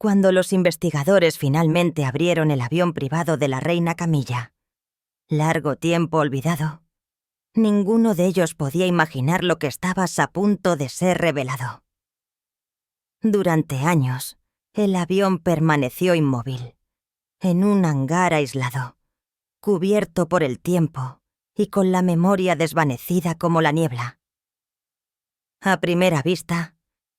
Cuando los investigadores finalmente abrieron el avión privado de la reina Camilla, largo tiempo olvidado, ninguno de ellos podía imaginar lo que estaba a punto de ser revelado. Durante años, el avión permaneció inmóvil, en un hangar aislado, cubierto por el tiempo y con la memoria desvanecida como la niebla. A primera vista,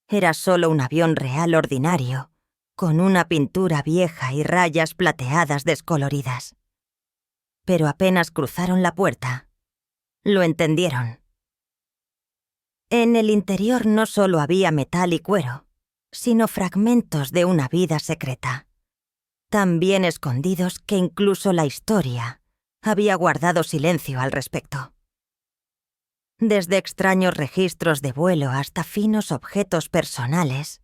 era solo un avión real ordinario, con una pintura vieja y rayas plateadas descoloridas. Pero apenas cruzaron la puerta, lo entendieron. En el interior no solo había metal y cuero, sino fragmentos de una vida secreta, tan bien escondidos que incluso la historia había guardado silencio al respecto. Desde extraños registros de vuelo hasta finos objetos personales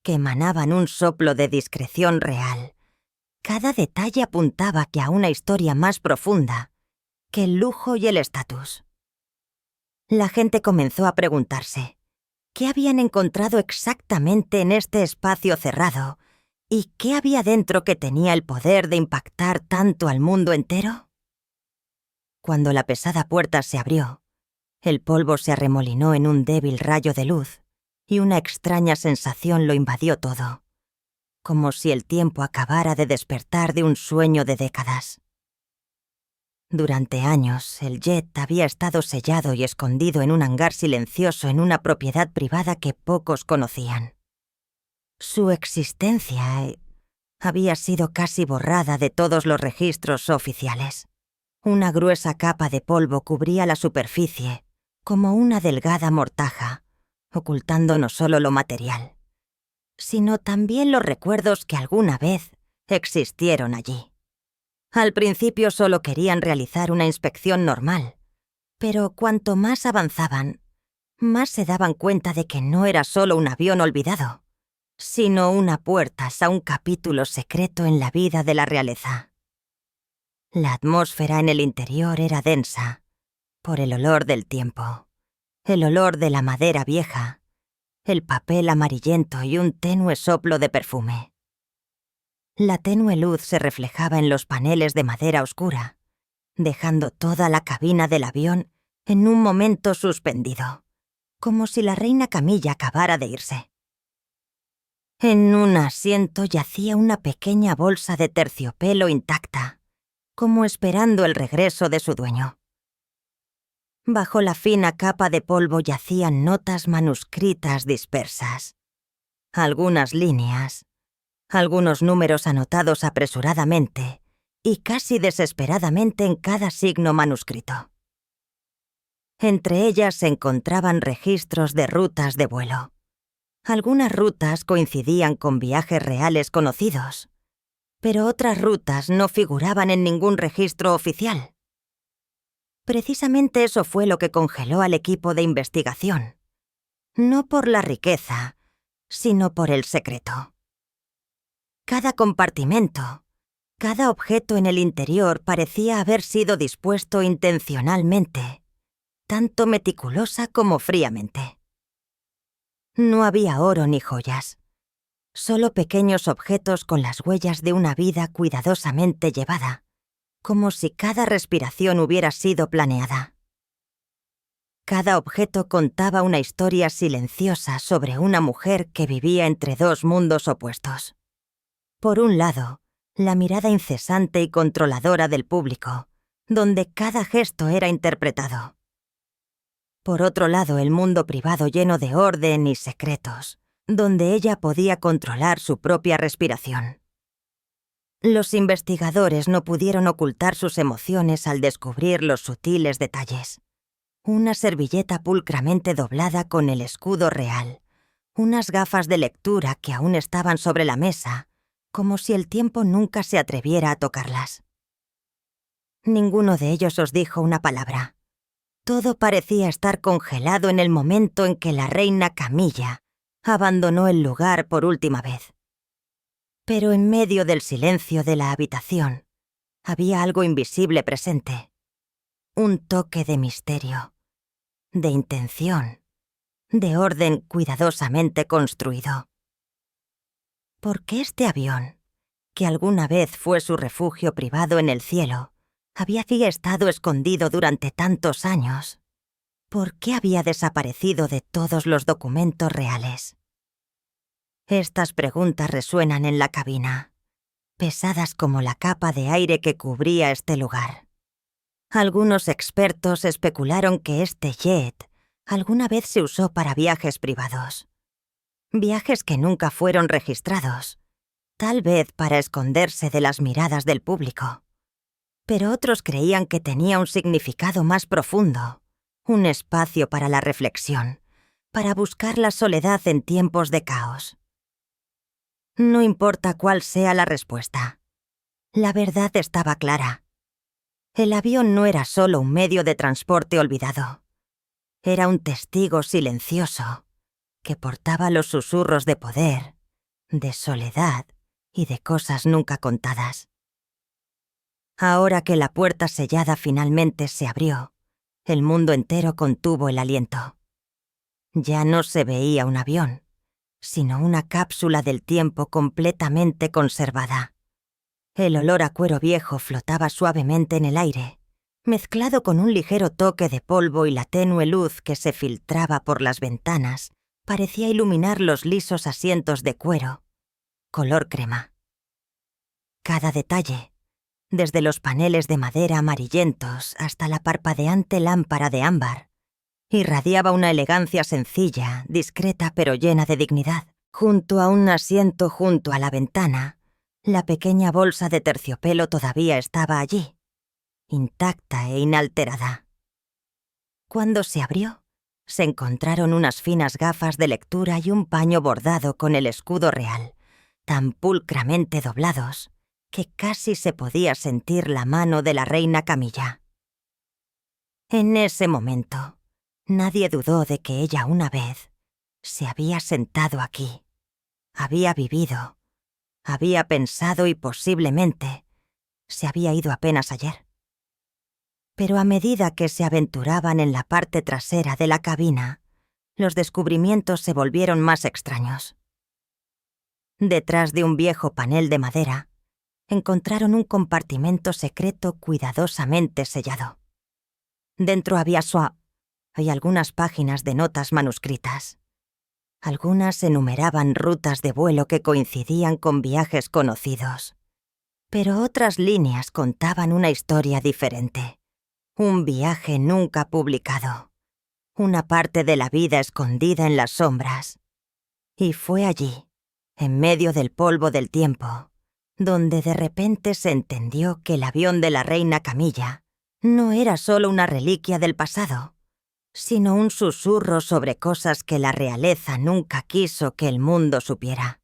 que emanaban un soplo de discreción real, cada detalle apuntaba a una historia más profunda que el lujo y el estatus. La gente comenzó a preguntarse qué habían encontrado exactamente en este espacio cerrado y qué había dentro que tenía el poder de impactar tanto al mundo entero. Cuando la pesada puerta se abrió, el polvo se arremolinó en un débil rayo de luz y una extraña sensación lo invadió todo, como si el tiempo acabara de despertar de un sueño de décadas. Durante años, el jet había estado sellado y escondido en un hangar silencioso en una propiedad privada que pocos conocían. Su existencia había sido casi borrada de todos los registros oficiales. Una gruesa capa de polvo cubría la superficie, como una delgada mortaja, ocultando no solo lo material, sino también los recuerdos que alguna vez existieron allí. Al principio solo querían realizar una inspección normal, pero cuanto más avanzaban, más se daban cuenta de que no era solo un avión olvidado, sino una puerta a un capítulo secreto en la vida de la realeza. La atmósfera en el interior era densa, por el olor del tiempo, el olor de la madera vieja, el papel amarillento y un tenue soplo de perfume. La tenue luz se reflejaba en los paneles de madera oscura, dejando toda la cabina del avión en un momento suspendido, como si la reina Camilla acabara de irse. En un asiento yacía una pequeña bolsa de terciopelo intacta, como esperando el regreso de su dueño. Bajo la fina capa de polvo yacían notas manuscritas dispersas, algunas líneas, algunos números anotados apresuradamente y casi desesperadamente en cada signo manuscrito. Entre ellas se encontraban registros de rutas de vuelo. Algunas rutas coincidían con viajes reales conocidos, pero otras rutas no figuraban en ningún registro oficial. Precisamente eso fue lo que congeló al equipo de investigación, no por la riqueza, sino por el secreto. Cada compartimento, cada objeto en el interior parecía haber sido dispuesto intencionalmente, tanto meticulosa como fríamente. No había oro ni joyas, solo pequeños objetos con las huellas de una vida cuidadosamente llevada, como si cada respiración hubiera sido planeada. Cada objeto contaba una historia silenciosa sobre una mujer que vivía entre dos mundos opuestos. Por un lado, la mirada incesante y controladora del público, donde cada gesto era interpretado. Por otro lado, el mundo privado lleno de orden y secretos, donde ella podía controlar su propia respiración. Los investigadores no pudieron ocultar sus emociones al descubrir los sutiles detalles. Una servilleta pulcramente doblada con el escudo real, unas gafas de lectura que aún estaban sobre la mesa, como si el tiempo nunca se atreviera a tocarlas. Ninguno de ellos os dijo una palabra. Todo parecía estar congelado en el momento en que la reina Camilla abandonó el lugar por última vez. Pero en medio del silencio de la habitación, había algo invisible presente. Un toque de misterio, de intención, de orden cuidadosamente construido. Porque este avión, que alguna vez fue su refugio privado en el cielo, había estado escondido durante tantos años. ¿Por qué había desaparecido de todos los documentos reales? Estas preguntas resuenan en la cabina, pesadas como la capa de aire que cubría este lugar. Algunos expertos especularon que este jet alguna vez se usó para viajes privados. Viajes que nunca fueron registrados, tal vez para esconderse de las miradas del público. Pero otros creían que tenía un significado más profundo, un espacio para la reflexión, para buscar la soledad en tiempos de caos. No importa cuál sea la respuesta. La verdad estaba clara. El avión no era solo un medio de transporte olvidado. Era un testigo silencioso que portaba los susurros de poder, de soledad y de cosas nunca contadas. Ahora que la puerta sellada finalmente se abrió, el mundo entero contuvo el aliento. Ya no se veía un avión, sino una cápsula del tiempo completamente conservada. El olor a cuero viejo flotaba suavemente en el aire, mezclado con un ligero toque de polvo, y la tenue luz que se filtraba por las ventanas parecía iluminar los lisos asientos de cuero, color crema. Cada detalle, desde los paneles de madera amarillentos hasta la parpadeante lámpara de ámbar, irradiaba una elegancia sencilla, discreta pero llena de dignidad. Junto a un asiento junto a la ventana, la pequeña bolsa de terciopelo todavía estaba allí, intacta e inalterada. Cuando se abrió, se encontraron unas finas gafas de lectura y un paño bordado con el escudo real, tan pulcramente doblados que casi se podía sentir la mano de la reina Camilla. En ese momento, nadie dudó de que ella una vez se había sentado aquí, había vivido, había pensado y posiblemente se había ido apenas ayer. Pero a medida que se aventuraban en la parte trasera de la cabina, los descubrimientos se volvieron más extraños. Detrás de un viejo panel de madera, encontraron un compartimento secreto cuidadosamente sellado. Dentro había hay algunas páginas de notas manuscritas. Algunas enumeraban rutas de vuelo que coincidían con viajes conocidos, pero otras líneas contaban una historia diferente, un viaje nunca publicado, una parte de la vida escondida en las sombras. Y fue allí, en medio del polvo del tiempo, donde de repente se entendió que el avión de la reina Camilla no era solo una reliquia del pasado, sino un susurro sobre cosas que la realeza nunca quiso que el mundo supiera.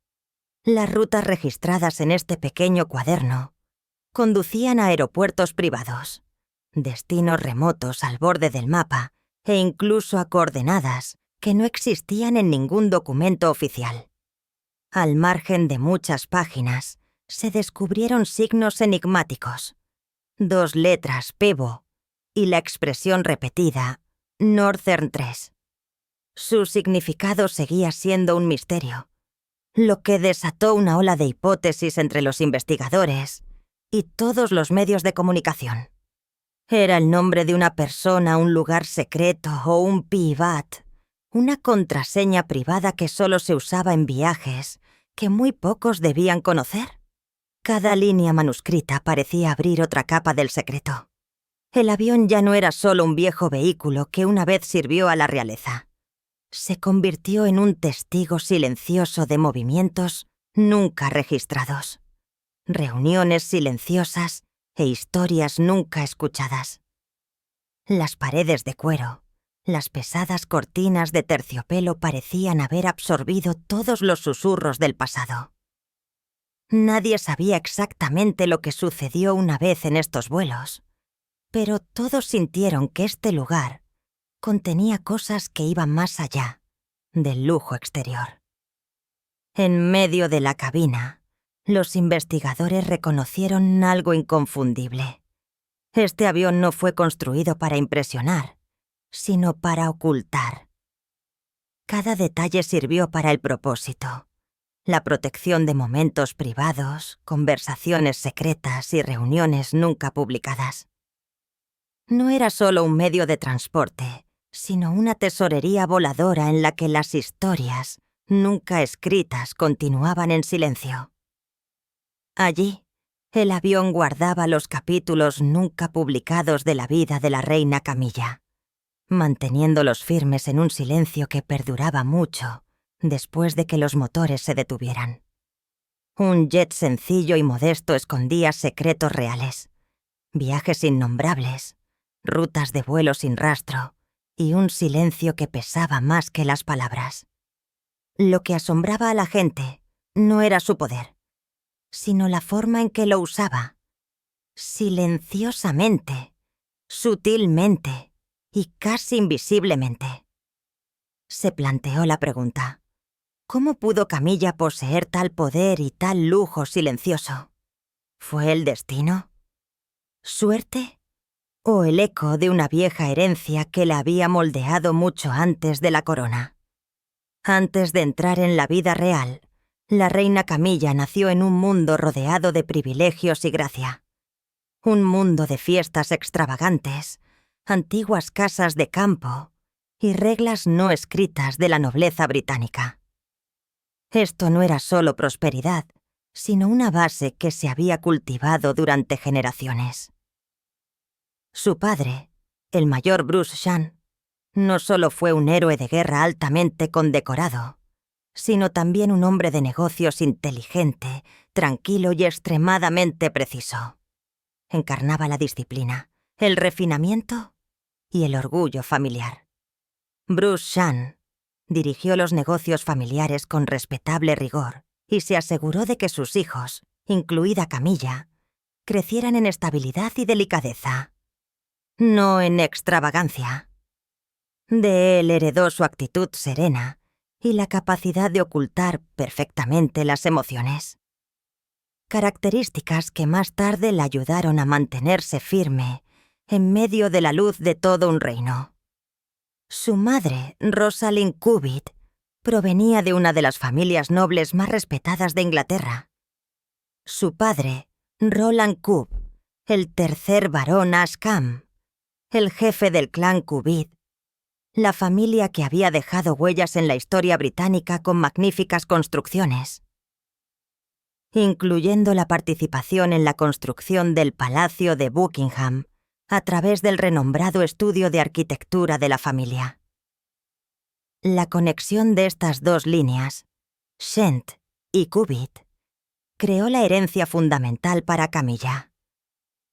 Las rutas registradas en este pequeño cuaderno conducían a aeropuertos privados, destinos remotos al borde del mapa e incluso a coordenadas que no existían en ningún documento oficial. Al margen de muchas páginas, se descubrieron signos enigmáticos, 2 letras PEBO y la expresión repetida Northern 3. Su significado seguía siendo un misterio, lo que desató una ola de hipótesis entre los investigadores y todos los medios de comunicación. ¿Era el nombre de una persona, un lugar secreto o un PIVAT, una contraseña privada que solo se usaba en viajes que muy pocos debían conocer? Cada línea manuscrita parecía abrir otra capa del secreto. El avión ya no era solo un viejo vehículo que una vez sirvió a la realeza. Se convirtió en un testigo silencioso de movimientos nunca registrados, reuniones silenciosas e historias nunca escuchadas. Las paredes de cuero, las pesadas cortinas de terciopelo parecían haber absorbido todos los susurros del pasado. Nadie sabía exactamente lo que sucedió una vez en estos vuelos, pero todos sintieron que este lugar contenía cosas que iban más allá del lujo exterior. En medio de la cabina, los investigadores reconocieron algo inconfundible. Este avión no fue construido para impresionar, sino para ocultar. Cada detalle sirvió para el propósito. la protección de momentos privados, conversaciones secretas y reuniones nunca publicadas. No era solo un medio de transporte, sino una tesorería voladora en la que las historias, nunca escritas, continuaban en silencio. Allí, el avión guardaba los capítulos nunca publicados de la vida de la reina Camilla, manteniéndolos firmes en un silencio que perduraba mucho después de que los motores se detuvieran. Un jet sencillo y modesto escondía secretos reales, viajes innombrables, rutas de vuelo sin rastro y un silencio que pesaba más que las palabras. Lo que asombraba a la gente no era su poder, sino la forma en que lo usaba, silenciosamente, sutilmente y casi invisiblemente. Se planteó la pregunta: ¿cómo pudo Camilla poseer tal poder y tal lujo silencioso? ¿Fue el destino? ¿Suerte? ¿O el eco de una vieja herencia que la había moldeado mucho antes de la corona? Antes de entrar en la vida real, la reina Camilla nació en un mundo rodeado de privilegios y gracia. Un mundo de fiestas extravagantes, antiguas casas de campo y reglas no escritas de la nobleza británica. Esto no era solo prosperidad, sino una base que se había cultivado durante generaciones. Su padre, el mayor Bruce Shan, no solo fue un héroe de guerra altamente condecorado, sino también un hombre de negocios inteligente, tranquilo y extremadamente preciso. Encarnaba la disciplina, el refinamiento y el orgullo familiar. Bruce Shan dirigió los negocios familiares con respetable rigor y se aseguró de que sus hijos, incluida Camilla, crecieran en estabilidad y delicadeza, no en extravagancia. De él heredó su actitud serena y la capacidad de ocultar perfectamente las emociones. Características que más tarde la ayudaron a mantenerse firme en medio de la luz de todo un reino. Su madre, Rosalind Cubitt, provenía de una de las familias nobles más respetadas de Inglaterra. Su padre, Roland Coob, el tercer barón Ashcombe, el jefe del clan Cubitt, la familia que había dejado huellas en la historia británica con magníficas construcciones, incluyendo la participación en la construcción del Palacio de Buckingham a través del renombrado estudio de arquitectura de la familia. La conexión de estas dos líneas, Shent y Cubitt, creó la herencia fundamental para Camilla: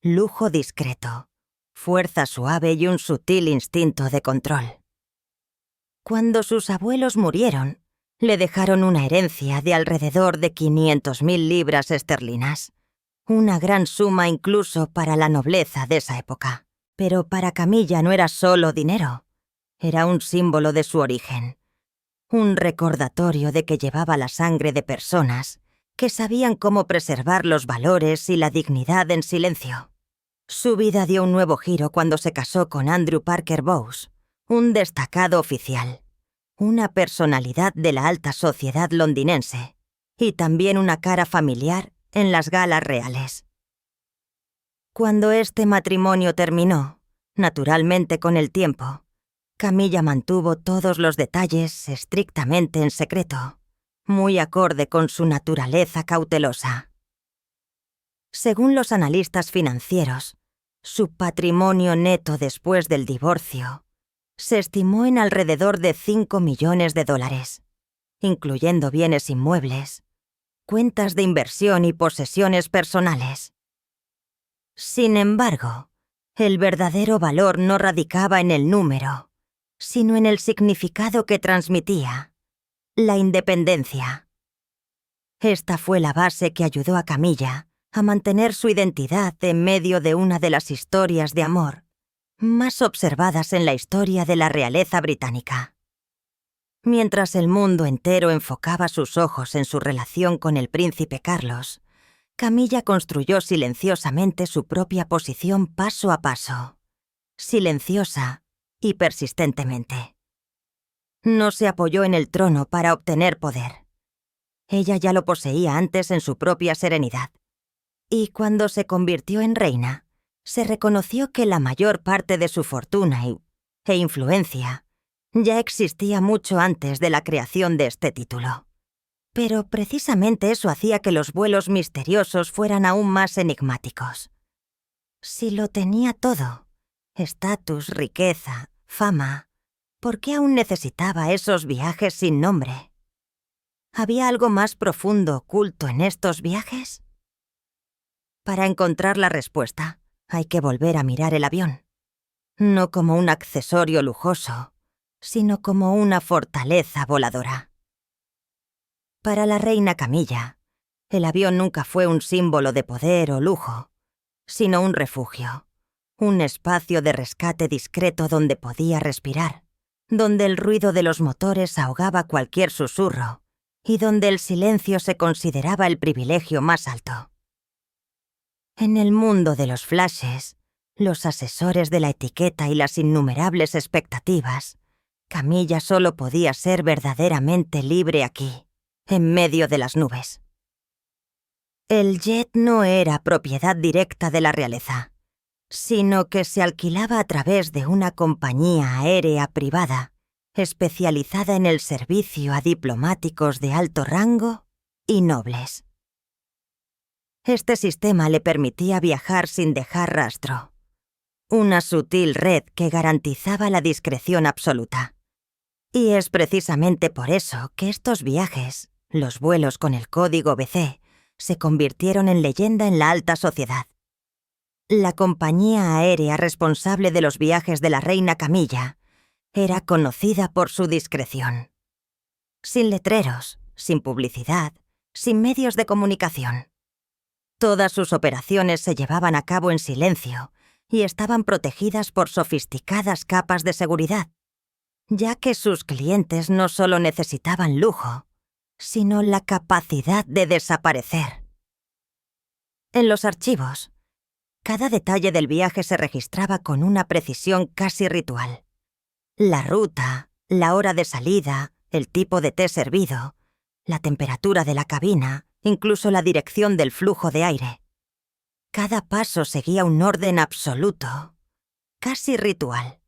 lujo discreto, fuerza suave y un sutil instinto de control. Cuando sus abuelos murieron, le dejaron una herencia de alrededor de 500.000 libras esterlinas, una gran suma incluso para la nobleza de esa época. Pero para Camilla no era solo dinero, era un símbolo de su origen, un recordatorio de que llevaba la sangre de personas que sabían cómo preservar los valores y la dignidad en silencio. Su vida dio un nuevo giro cuando se casó con Andrew Parker Bowes, un destacado oficial, una personalidad de la alta sociedad londinense y también una cara familiar en las galas reales. Cuando este matrimonio terminó, naturalmente con el tiempo, Camilla mantuvo todos los detalles estrictamente en secreto, muy acorde con su naturaleza cautelosa. Según los analistas financieros, su patrimonio neto después del divorcio se estimó en alrededor de $5 millones, incluyendo bienes inmuebles, cuentas de inversión y posesiones personales. Sin embargo, el verdadero valor no radicaba en el número, sino en el significado que transmitía: la independencia. Esta fue la base que ayudó a Camilla a mantener su identidad en medio de una de las historias de amor más observadas en la historia de la realeza británica. Mientras el mundo entero enfocaba sus ojos en su relación con el príncipe Carlos, Camilla construyó silenciosamente su propia posición paso a paso, silenciosa y persistentemente. No se apoyó en el trono para obtener poder. Ella ya lo poseía antes en su propia serenidad. Y cuando se convirtió en reina, se reconoció que la mayor parte de su fortuna e influencia ya existía mucho antes de la creación de este título. Pero precisamente eso hacía que los vuelos misteriosos fueran aún más enigmáticos. Si lo tenía todo, estatus, riqueza, fama, ¿por qué aún necesitaba esos viajes sin nombre? ¿Había algo más profundo oculto en estos viajes? Para encontrar la respuesta, hay que volver a mirar el avión. No como un accesorio lujoso, sino como una fortaleza voladora. Para la reina Camilla, el avión nunca fue un símbolo de poder o lujo, sino un refugio, un espacio de rescate discreto donde podía respirar, donde el ruido de los motores ahogaba cualquier susurro y donde el silencio se consideraba el privilegio más alto. En el mundo de los flashes, los asesores de la etiqueta y las innumerables expectativas, Camilla solo podía ser verdaderamente libre aquí, en medio de las nubes. El jet no era propiedad directa de la realeza, sino que se alquilaba a través de una compañía aérea privada, especializada en el servicio a diplomáticos de alto rango y nobles. Este sistema le permitía viajar sin dejar rastro, una sutil red que garantizaba la discreción absoluta. Y es precisamente por eso que estos viajes, los vuelos con el código BC, se convirtieron en leyenda en la alta sociedad. La compañía aérea responsable de los viajes de la reina Camilla era conocida por su discreción. Sin letreros, sin publicidad, sin medios de comunicación. Todas sus operaciones se llevaban a cabo en silencio y estaban protegidas por sofisticadas capas de seguridad, ya que sus clientes no solo necesitaban lujo, sino la capacidad de desaparecer. En los archivos, cada detalle del viaje se registraba con una precisión casi ritual. La ruta, la hora de salida, el tipo de té servido, la temperatura de la cabina, incluso la dirección del flujo de aire. Cada paso seguía un orden absoluto, casi ritual.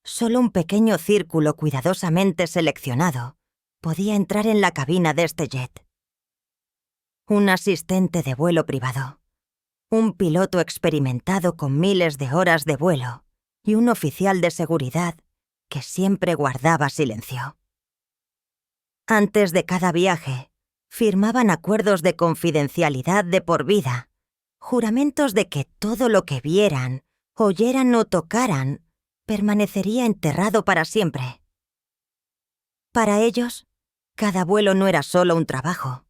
Solo un pequeño círculo cuidadosamente seleccionado podía entrar en la cabina de este jet. Un asistente de vuelo privado, un piloto experimentado con miles de horas de vuelo y un oficial de seguridad que siempre guardaba silencio. Antes de cada viaje, firmaban acuerdos de confidencialidad de por vida, juramentos de que todo lo que vieran, oyeran o tocaran permanecería enterrado para siempre. Para ellos, cada vuelo no era solo un trabajo,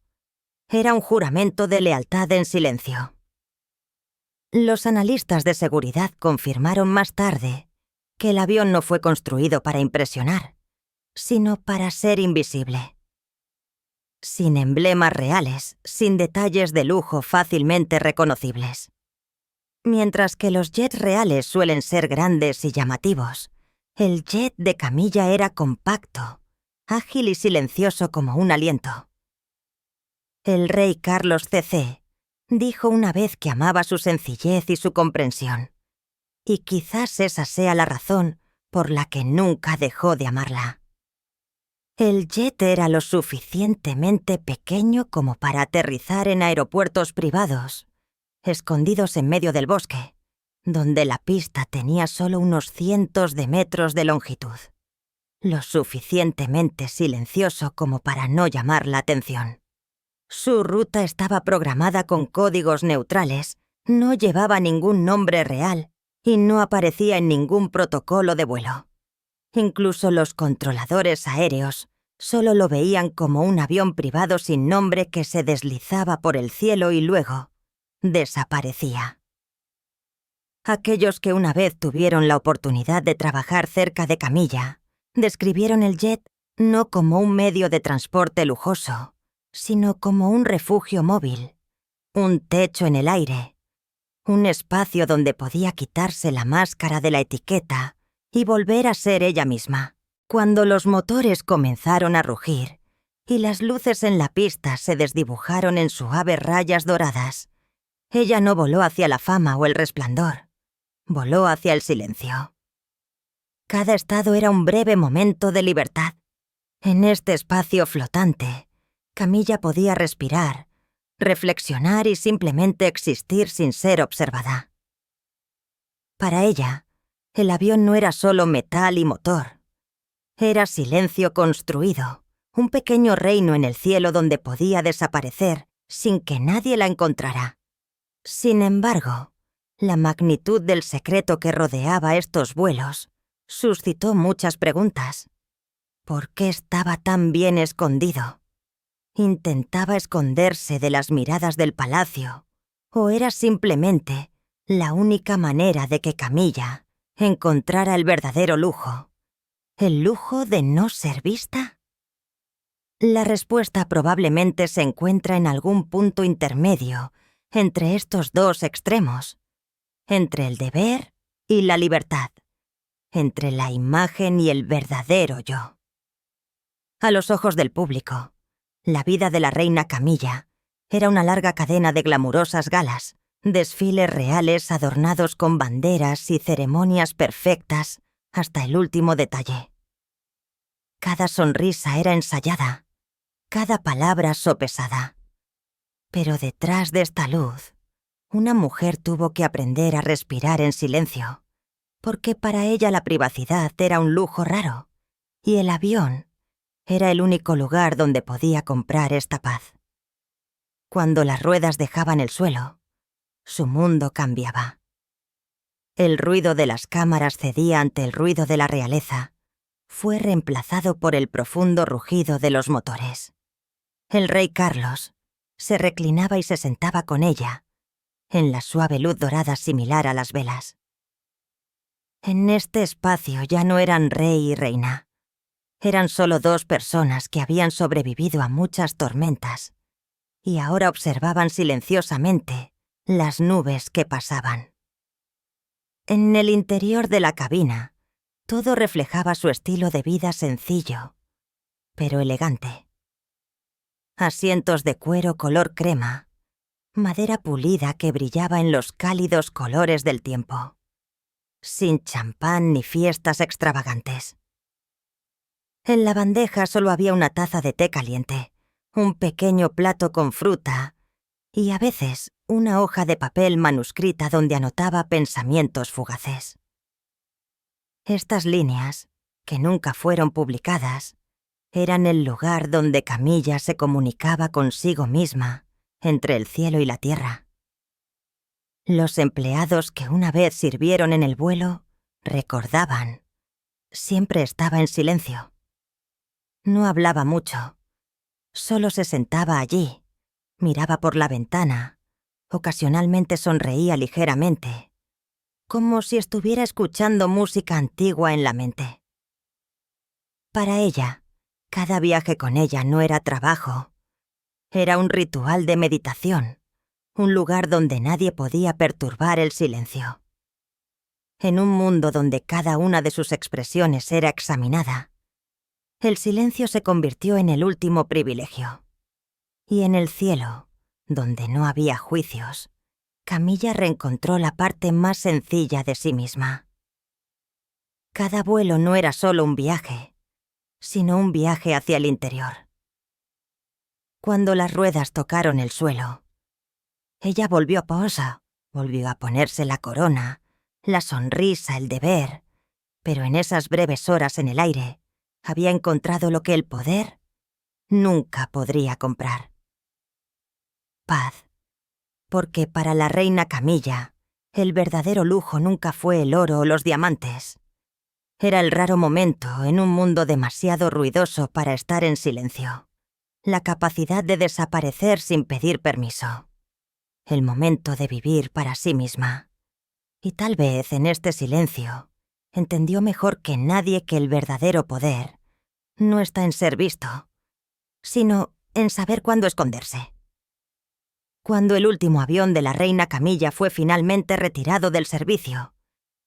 era un juramento de lealtad en silencio. Los analistas de seguridad confirmaron más tarde que el avión no fue construido para impresionar, sino para ser invisible. Sin emblemas reales, sin detalles de lujo fácilmente reconocibles. Mientras que los jets reales suelen ser grandes y llamativos, el jet de Camilla era compacto, ágil y silencioso como un aliento. El rey Carlos CC dijo una vez que amaba su sencillez y su comprensión, y quizás esa sea la razón por la que nunca dejó de amarla. El jet era lo suficientemente pequeño como para aterrizar en aeropuertos privados, escondidos en medio del bosque, donde la pista tenía solo unos cientos de metros de longitud, lo suficientemente silencioso como para no llamar la atención. Su ruta estaba programada con códigos neutrales, no llevaba ningún nombre real y no aparecía en ningún protocolo de vuelo. Incluso los controladores aéreos solo lo veían como un avión privado sin nombre que se deslizaba por el cielo y luego desaparecía. Aquellos que una vez tuvieron la oportunidad de trabajar cerca de Camilla describieron el jet no como un medio de transporte lujoso, sino como un refugio móvil, un techo en el aire, un espacio donde podía quitarse la máscara de la etiqueta y volver a ser ella misma. Cuando los motores comenzaron a rugir y las luces en la pista se desdibujaron en suaves rayas doradas. Ella no voló hacia la fama o el resplandor, voló hacia el silencio. Cada estado era un breve momento de libertad. En este espacio flotante, Camilla podía respirar, reflexionar y simplemente existir sin ser observada. Para ella, el avión no era solo metal y motor. Era silencio construido, un pequeño reino en el cielo donde podía desaparecer sin que nadie la encontrara. Sin embargo, la magnitud del secreto que rodeaba estos vuelos suscitó muchas preguntas. ¿Por qué estaba tan bien escondido? ¿Intentaba esconderse de las miradas del palacio? ¿O era simplemente la única manera de que Camilla encontrara el verdadero lujo? ¿El lujo de no ser vista? La respuesta probablemente se encuentra en algún punto intermedio entre estos dos extremos, entre el deber y la libertad, entre la imagen y el verdadero yo. A los ojos del público, la vida de la reina Camilla era una larga cadena de glamurosas galas, desfiles reales adornados con banderas y ceremonias perfectas hasta el último detalle. Cada sonrisa era ensayada, cada palabra sopesada. Pero detrás de esta luz, una mujer tuvo que aprender a respirar en silencio, porque para ella la privacidad era un lujo raro, y el avión era el único lugar donde podía comprar esta paz. Cuando las ruedas dejaban el suelo, su mundo cambiaba. El ruido de las cámaras cedía ante el ruido de la realeza. Fue reemplazado por el profundo rugido de los motores. El rey Carlos se reclinaba y se sentaba con ella, en la suave luz dorada similar a las velas. En este espacio ya no eran rey y reina. Eran solo dos personas que habían sobrevivido a muchas tormentas y ahora observaban silenciosamente las nubes que pasaban. En el interior de la cabina, todo reflejaba su estilo de vida sencillo, pero elegante. Asientos de cuero color crema, madera pulida que brillaba en los cálidos colores del tiempo, sin champán ni fiestas extravagantes. En la bandeja solo había una taza de té caliente, un pequeño plato con fruta y a veces una hoja de papel manuscrita donde anotaba pensamientos fugaces. Estas líneas, que nunca fueron publicadas, eran el lugar donde Camilla se comunicaba consigo misma, entre el cielo y la tierra. Los empleados que una vez sirvieron en el vuelo recordaban. Siempre estaba en silencio. No hablaba mucho. Solo se sentaba allí, miraba por la ventana, ocasionalmente sonreía ligeramente, como si estuviera escuchando música antigua en la mente. Para ella, cada viaje con ella no era trabajo. Era un ritual de meditación, un lugar donde nadie podía perturbar el silencio. En un mundo donde cada una de sus expresiones era examinada, el silencio se convirtió en el último privilegio. Y en el cielo, donde no había juicios, Camilla reencontró la parte más sencilla de sí misma. Cada vuelo no era solo un viaje, sino un viaje hacia el interior. Cuando las ruedas tocaron el suelo, ella volvió a posa, volvió a ponerse la corona, la sonrisa, el deber, pero en esas breves horas en el aire había encontrado lo que el poder nunca podría comprar. Paz, porque para la reina Camilla, el verdadero lujo nunca fue el oro o los diamantes. Era el raro momento en un mundo demasiado ruidoso para estar en silencio. La capacidad de desaparecer sin pedir permiso. El momento de vivir para sí misma. Y tal vez en este silencio entendió mejor que nadie que el verdadero poder no está en ser visto, sino en saber cuándo esconderse. Cuando el último avión de la reina Camilla fue finalmente retirado del servicio,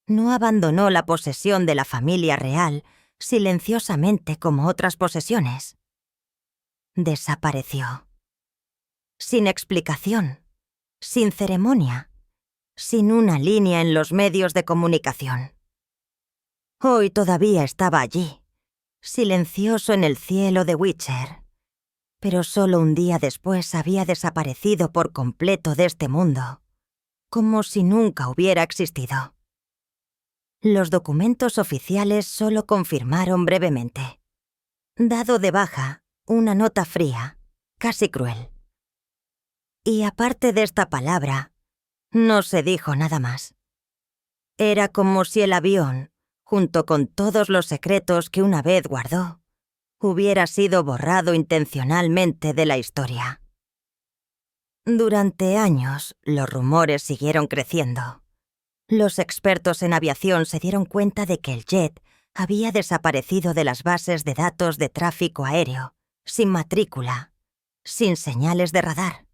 no abandonó la posesión de la familia real silenciosamente como otras posesiones. desapareció. Sin explicación, sin ceremonia, sin una línea en los medios de comunicación. Hoy todavía estaba allí, silencioso en el cielo de Witcher, pero solo un día después había desaparecido por completo de este mundo, como si nunca hubiera existido. Los documentos oficiales solo confirmaron brevemente. Dado de baja, una nota fría, casi cruel. Y aparte de esta palabra, no se dijo nada más. Era como si el avión, junto con todos los secretos que una vez guardó, hubiera sido borrado intencionalmente de la historia. Durante años, los rumores siguieron creciendo. Los expertos en aviación se dieron cuenta de que el jet había desaparecido de las bases de datos de tráfico aéreo, sin matrícula, sin señales de radar.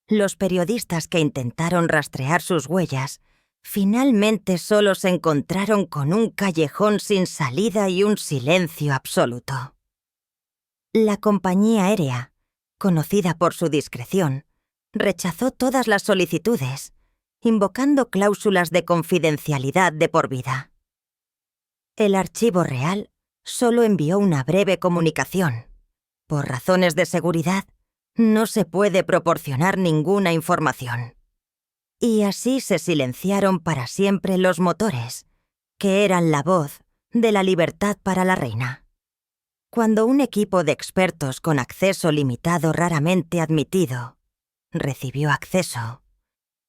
Los periodistas que intentaron rastrear sus huellas finalmente solo se encontraron con un callejón sin salida y un silencio absoluto. La compañía aérea, conocida por su discreción, rechazó todas las solicitudes, invocando cláusulas de confidencialidad de por vida. El archivo real solo envió una breve comunicación. Por razones de seguridad, no se puede proporcionar ninguna información. Y así se silenciaron para siempre los motores, que eran la voz de la libertad para la reina. Cuando un equipo de expertos con acceso limitado raramente admitido recibió acceso,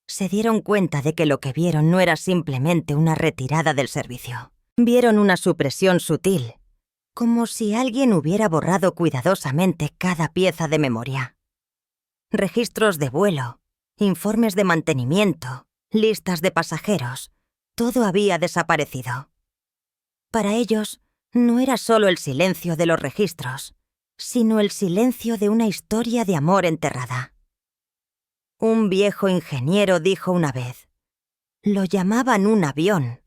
se dieron cuenta de que lo que vieron no era simplemente una retirada del servicio. Vieron una supresión sutil, como si alguien hubiera borrado cuidadosamente cada pieza de memoria. Registros de vuelo, informes de mantenimiento, listas de pasajeros, todo había desaparecido. Para ellos, no era solo el silencio de los registros, sino el silencio de una historia de amor enterrada. Un viejo ingeniero dijo una vez: lo llamaban un avión,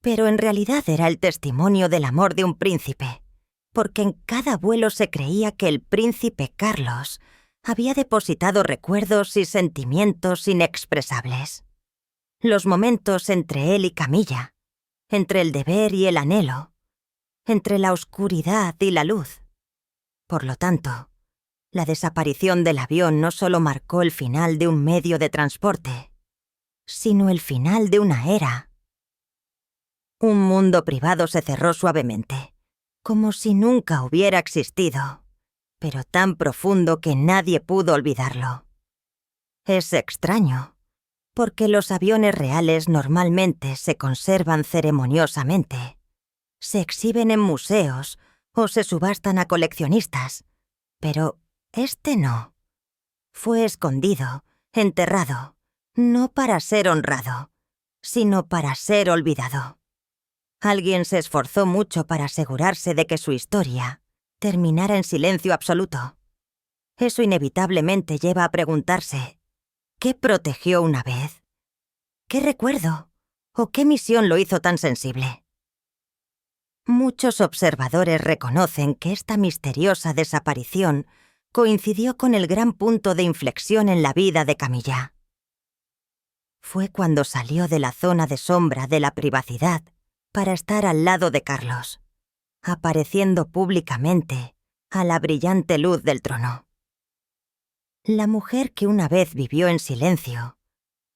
pero en realidad era el testimonio del amor de un príncipe, porque en cada vuelo se creía que el príncipe Carlos había depositado recuerdos y sentimientos inexpresables. Los momentos entre él y Camilla, entre el deber y el anhelo, entre la oscuridad y la luz. Por lo tanto, la desaparición del avión no solo marcó el final de un medio de transporte, sino el final de una era. Un mundo privado se cerró suavemente, como si nunca hubiera existido, pero tan profundo que nadie pudo olvidarlo. Es extraño, porque los aviones reales normalmente se conservan ceremoniosamente, se exhiben en museos o se subastan a coleccionistas, pero este no. Fue escondido, enterrado, no para ser honrado, sino para ser olvidado. Alguien se esforzó mucho para asegurarse de que su historia terminara en silencio absoluto. Eso inevitablemente lleva a preguntarse: ¿qué protegió una vez? ¿Qué recuerdo? ¿O qué misión lo hizo tan sensible? Muchos observadores reconocen que esta misteriosa desaparición coincidió con el gran punto de inflexión en la vida de Camilla. Fue cuando salió de la zona de sombra de la privacidad para estar al lado de Carlos, apareciendo públicamente a la brillante luz del trono. La mujer que una vez vivió en silencio,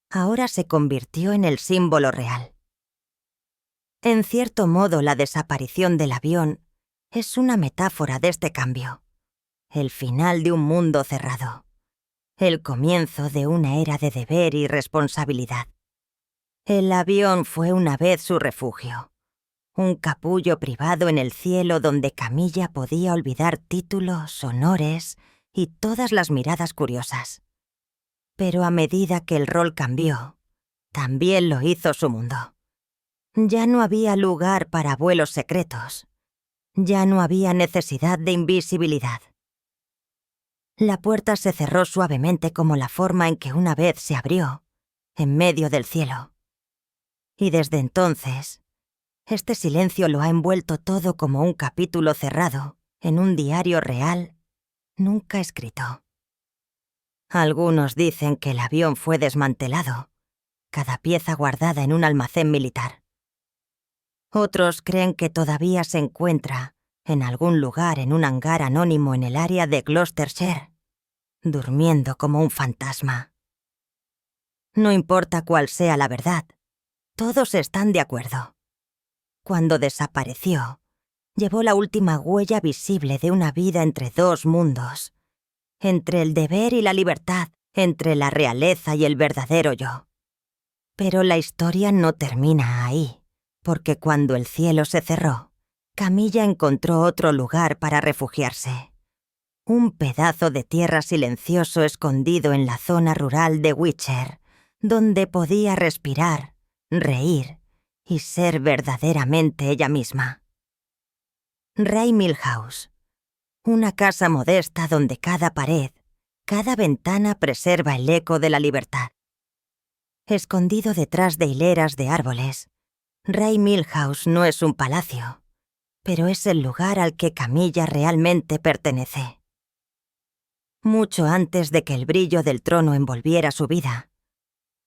ahora se convirtió en el símbolo real. En cierto modo, la desaparición del avión es una metáfora de este cambio, el final de un mundo cerrado, el comienzo de una era de deber y responsabilidad. El avión fue una vez su refugio, un capullo privado en el cielo donde Camilla podía olvidar títulos, honores y todas las miradas curiosas. Pero a medida que el rol cambió, también lo hizo su mundo. Ya no había lugar para vuelos secretos. Ya no había necesidad de invisibilidad. La puerta se cerró suavemente como la forma en que una vez se abrió, en medio del cielo. Y desde entonces, este silencio lo ha envuelto todo como un capítulo cerrado en un diario real nunca escrito. Algunos dicen que el avión fue desmantelado, cada pieza guardada en un almacén militar. Otros creen que todavía se encuentra en algún lugar en un hangar anónimo en el área de Gloucestershire, durmiendo como un fantasma. No importa cuál sea la verdad, todos están de acuerdo. Cuando desapareció, llevó la última huella visible de una vida entre dos mundos, entre el deber y la libertad, entre la realeza y el verdadero yo. Pero la historia no termina ahí, porque cuando el cielo se cerró, Camilla encontró otro lugar para refugiarse. Un pedazo de tierra silencioso escondido en la zona rural de Wiltshire, donde podía respirar, reír y ser verdaderamente ella misma. Rye Mill House, una casa modesta donde cada pared, cada ventana preserva el eco de la libertad. Escondido detrás de hileras de árboles, Rye Mill House no es un palacio, pero es el lugar al que Camilla realmente pertenece. Mucho antes de que el brillo del trono envolviera su vida,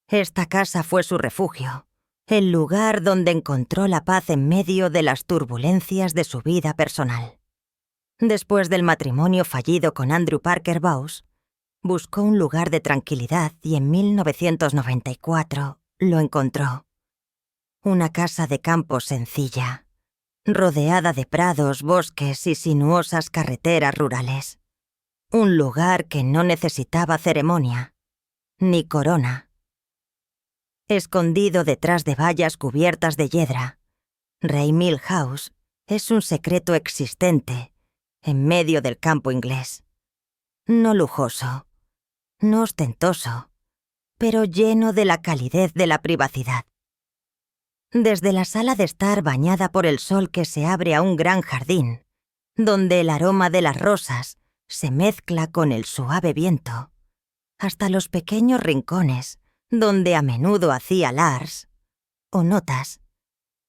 esta casa fue su refugio, el lugar donde encontró la paz en medio de las turbulencias de su vida personal. Después del matrimonio fallido con Andrew Parker Bowes, buscó un lugar de tranquilidad y en 1994 lo encontró. Una casa de campo sencilla, rodeada de prados, bosques y sinuosas carreteras rurales. Un lugar que no necesitaba ceremonia, ni corona. Escondido detrás de vallas cubiertas de hiedra, Rye Mill House es un secreto existente en medio del campo inglés. No lujoso, no ostentoso, pero lleno de la calidez de la privacidad. Desde la sala de estar bañada por el sol que se abre a un gran jardín, donde el aroma de las rosas se mezcla con el suave viento, hasta los pequeños rincones donde a menudo hacía Lars o notas,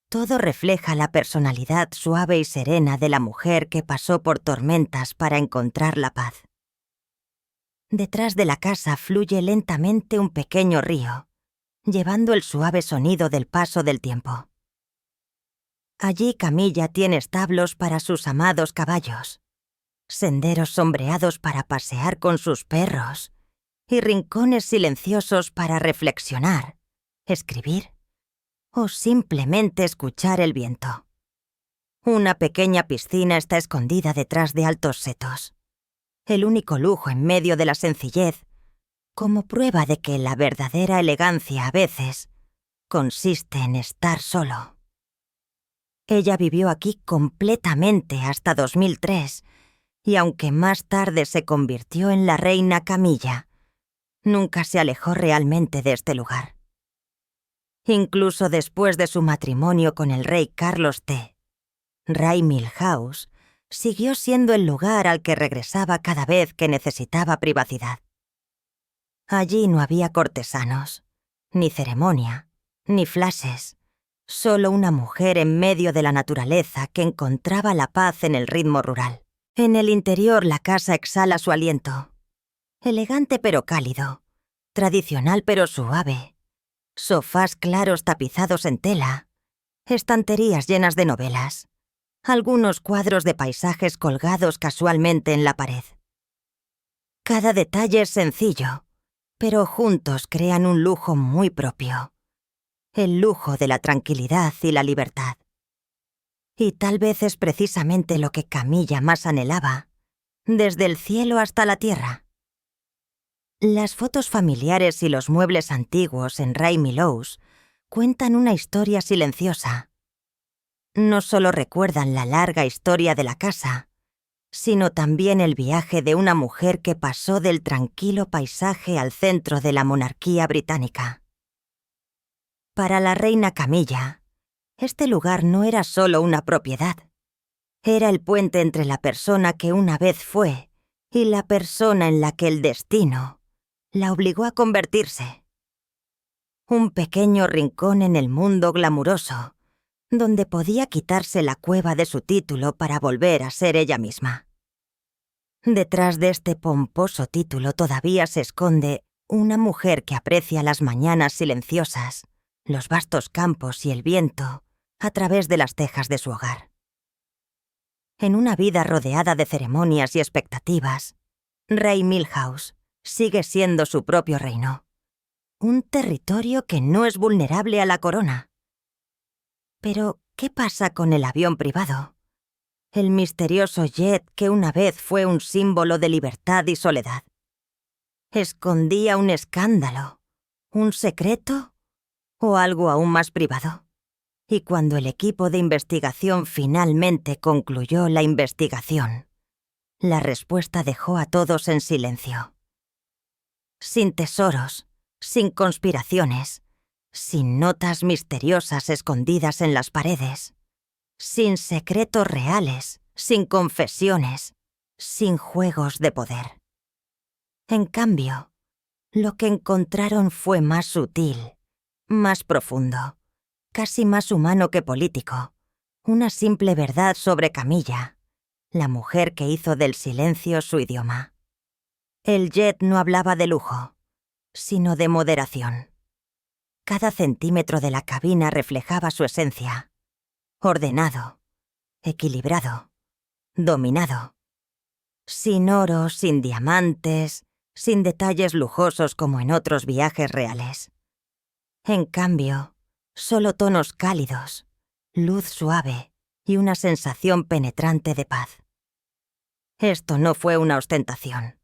todo refleja la personalidad suave y serena de la mujer que pasó por tormentas para encontrar la paz. Detrás de la casa fluye lentamente un pequeño río, llevando el suave sonido del paso del tiempo. Allí Camilla tiene establos para sus amados caballos, senderos sombreados para pasear con sus perros y rincones silenciosos para reflexionar, escribir o simplemente escuchar el viento. Una pequeña piscina está escondida detrás de altos setos, el único lujo en medio de la sencillez, como prueba de que la verdadera elegancia a veces consiste en estar solo. Ella vivió aquí completamente hasta 2003, y aunque más tarde se convirtió en la reina Camilla, nunca se alejó realmente de este lugar. Incluso después de su matrimonio con el rey Carlos T, Rye Mill House siguió siendo el lugar al que regresaba cada vez que necesitaba privacidad. Allí no había cortesanos, ni ceremonia, ni flashes, solo una mujer en medio de la naturaleza que encontraba la paz en el ritmo rural. En el interior la casa exhala su aliento, elegante pero cálido, tradicional pero suave, sofás claros tapizados en tela, estanterías llenas de novelas, algunos cuadros de paisajes colgados casualmente en la pared. Cada detalle es sencillo, pero juntos crean un lujo muy propio, el lujo de la tranquilidad y la libertad. Y tal vez es precisamente lo que Camilla más anhelaba, desde el cielo hasta la tierra. Las fotos familiares y los muebles antiguos en Rye Mill House cuentan una historia silenciosa. No solo recuerdan la larga historia de la casa, sino también el viaje de una mujer que pasó del tranquilo paisaje al centro de la monarquía británica. Para la reina Camilla, este lugar no era solo una propiedad. Era el puente entre la persona que una vez fue y la persona en la que el destino la obligó a convertirse. Un pequeño rincón en el mundo glamuroso, donde podía quitarse la cueva de su título para volver a ser ella misma. Detrás de este pomposo título todavía se esconde una mujer que aprecia las mañanas silenciosas, los vastos campos y el viento a través de las tejas de su hogar. En una vida rodeada de ceremonias y expectativas, Rey Milhouse sigue siendo su propio reino, un territorio que no es vulnerable a la corona. Pero, ¿qué pasa con el avión privado? El misterioso jet que una vez fue un símbolo de libertad y soledad. ¿Escondía un escándalo, un secreto o algo aún más privado? Y cuando el equipo de investigación finalmente concluyó la investigación, la respuesta dejó a todos en silencio. Sin tesoros, sin conspiraciones, sin notas misteriosas escondidas en las paredes, sin secretos reales, sin confesiones, sin juegos de poder. En cambio, lo que encontraron fue más sutil, más profundo, casi más humano que político, una simple verdad sobre Camilla, la mujer que hizo del silencio su idioma. El jet no hablaba de lujo, sino de moderación. Cada centímetro de la cabina reflejaba su esencia. Ordenado, equilibrado, dominado. Sin oro, sin diamantes, sin detalles lujosos como en otros viajes reales. En cambio, solo tonos cálidos, luz suave y una sensación penetrante de paz. Esto no fue una ostentación,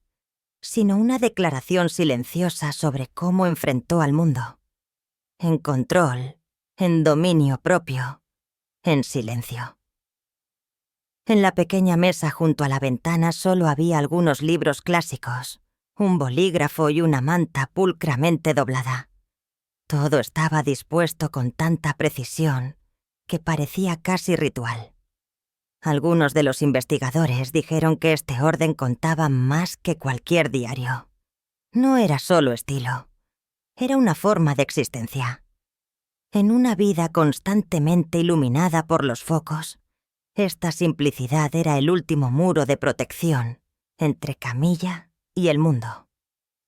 sino una declaración silenciosa sobre cómo enfrentó al mundo. En control, en dominio propio, en silencio. En la pequeña mesa junto a la ventana solo había algunos libros clásicos, un bolígrafo y una manta pulcramente doblada. Todo estaba dispuesto con tanta precisión que parecía casi ritual. Algunos de los investigadores dijeron que este orden contaba más que cualquier diario. No era solo estilo, era una forma de existencia. En una vida constantemente iluminada por los focos, esta simplicidad era el último muro de protección entre Camilla y el mundo.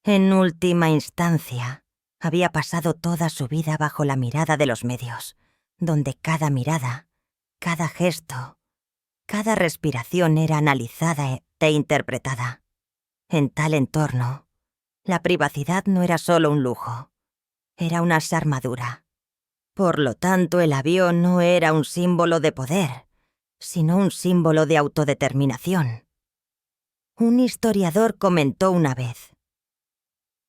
En última instancia, había pasado toda su vida bajo la mirada de los medios, donde cada mirada, cada gesto, cada respiración era analizada e interpretada. En tal entorno, la privacidad no era solo un lujo, era una armadura. Por lo tanto, el avión no era un símbolo de poder, sino un símbolo de autodeterminación. Un historiador comentó una vez: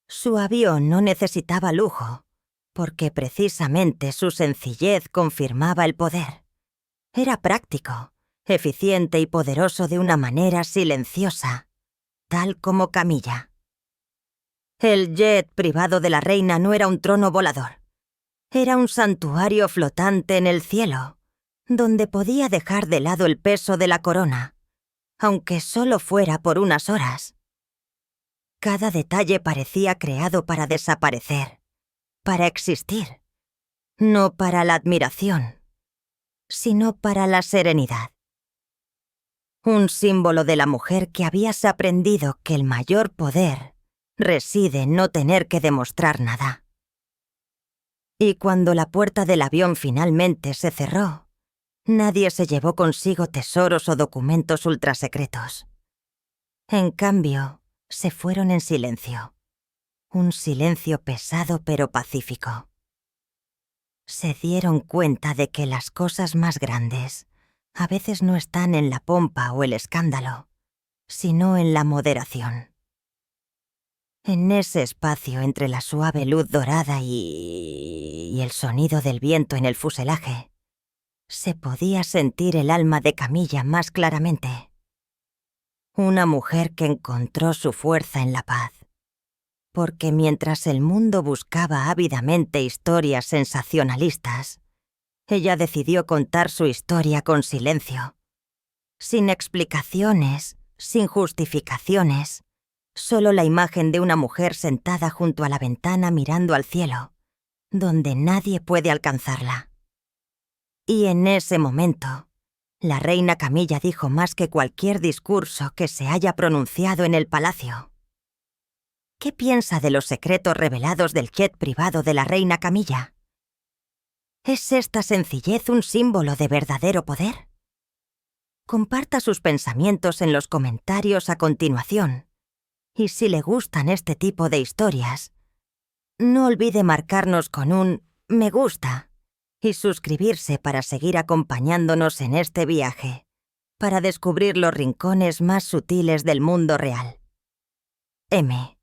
su avión no necesitaba lujo, porque precisamente su sencillez confirmaba el poder. Era práctico, eficiente y poderoso de una manera silenciosa, tal como Camilla. El jet privado de la reina no era un trono volador. Era un santuario flotante en el cielo, donde podía dejar de lado el peso de la corona, aunque solo fuera por unas horas. Cada detalle parecía creado para desaparecer, para existir, no para la admiración, sino para la serenidad. Un símbolo de la mujer que habías aprendido que el mayor poder reside en no tener que demostrar nada. Y cuando la puerta del avión finalmente se cerró, nadie se llevó consigo tesoros o documentos ultrasecretos. En cambio, se fueron en silencio. Un silencio pesado pero pacífico. Se dieron cuenta de que las cosas más grandes a veces no están en la pompa o el escándalo, sino en la moderación. En ese espacio entre la suave luz dorada y el sonido del viento en el fuselaje, se podía sentir el alma de Camilla más claramente. Una mujer que encontró su fuerza en la paz. Porque mientras el mundo buscaba ávidamente historias sensacionalistas, ella decidió contar su historia con silencio. Sin explicaciones, sin justificaciones, solo la imagen de una mujer sentada junto a la ventana mirando al cielo, donde nadie puede alcanzarla. Y en ese momento, La reina Camilla dijo más que cualquier discurso que se haya pronunciado en el palacio. ¿Qué piensa de los secretos revelados del jet privado de la reina Camilla? ¿Es esta sencillez un símbolo de verdadero poder? Comparta sus pensamientos en los comentarios a continuación. Y si le gustan este tipo de historias, no olvide marcarnos con un me gusta y suscribirse para seguir acompañándonos en este viaje, para descubrir los rincones más sutiles del mundo real. M.